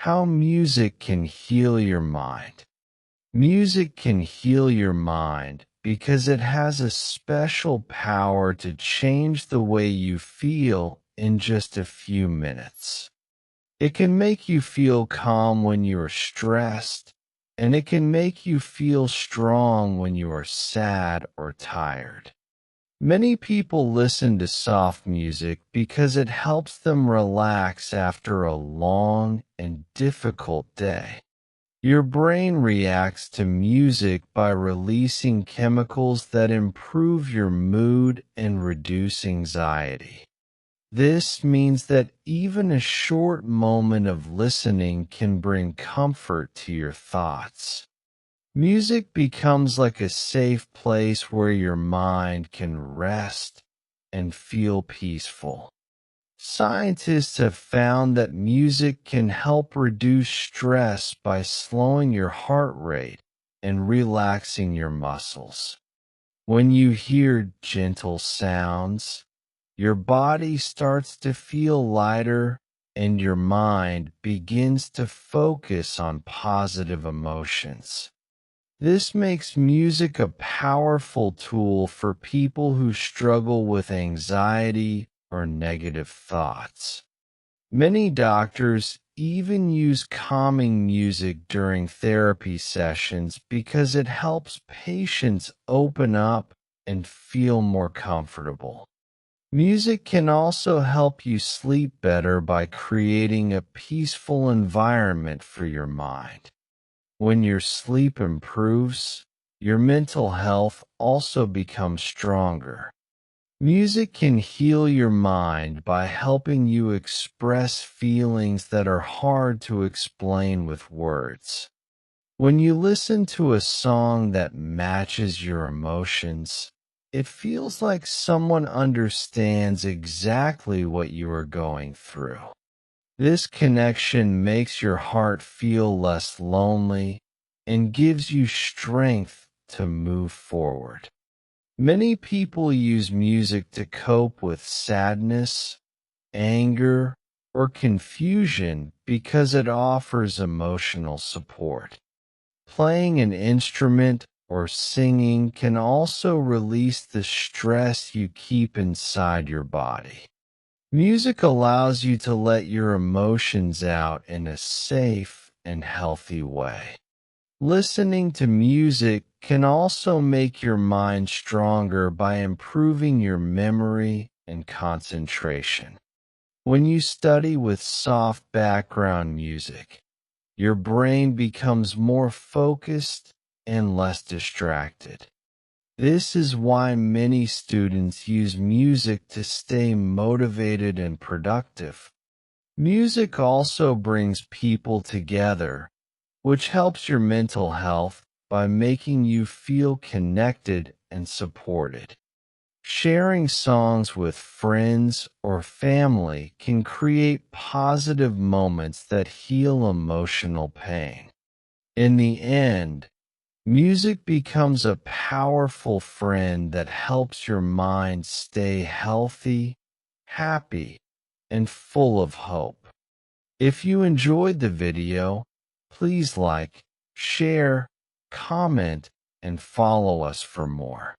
How music can heal your mind. Music can heal your mind because it has a special power to change the way you feel in just a few minutes. It can make you feel calm when you are stressed, and it can make you feel strong when you are sad or tired. Many people listen to soft music because it helps them relax after a long and difficult day. Your brain reacts to music by releasing chemicals that improve your mood and reduce anxiety. This means that even a short moment of listening can bring comfort to your thoughts. Music becomes like a safe place where your mind can rest and feel peaceful. Scientists have found that music can help reduce stress by slowing your heart rate and relaxing your muscles. When you hear gentle sounds, your body starts to feel lighter and your mind begins to focus on positive emotions. This makes music a powerful tool for people who struggle with anxiety or negative thoughts. Many doctors even use calming music during therapy sessions because it helps patients open up and feel more comfortable. Music can also help you sleep better by creating a peaceful environment for your mind. When your sleep improves, your mental health also becomes stronger. Music can heal your mind by helping you express feelings that are hard to explain with words. When you listen to a song that matches your emotions, it feels like someone understands exactly what you are going through. This connection makes your heart feel less lonely and gives you strength to move forward. Many people use music to cope with sadness, anger, or confusion because it offers emotional support. Playing an instrument or singing can also release the stress you keep inside your body. Music allows you to let your emotions out in a safe and healthy way. Listening to music can also make your mind stronger by improving your memory and concentration. When you study with soft background music, your brain becomes more focused and less distracted. This is why many students use music to stay motivated and productive. Music also brings people together, which helps your mental health by making you feel connected and supported. Sharing songs with friends or family can create positive moments that heal emotional pain. In the end, music becomes a powerful friend that helps your mind stay healthy, happy, and full of hope. If you enjoyed the video, please like, share, comment, and follow us for more.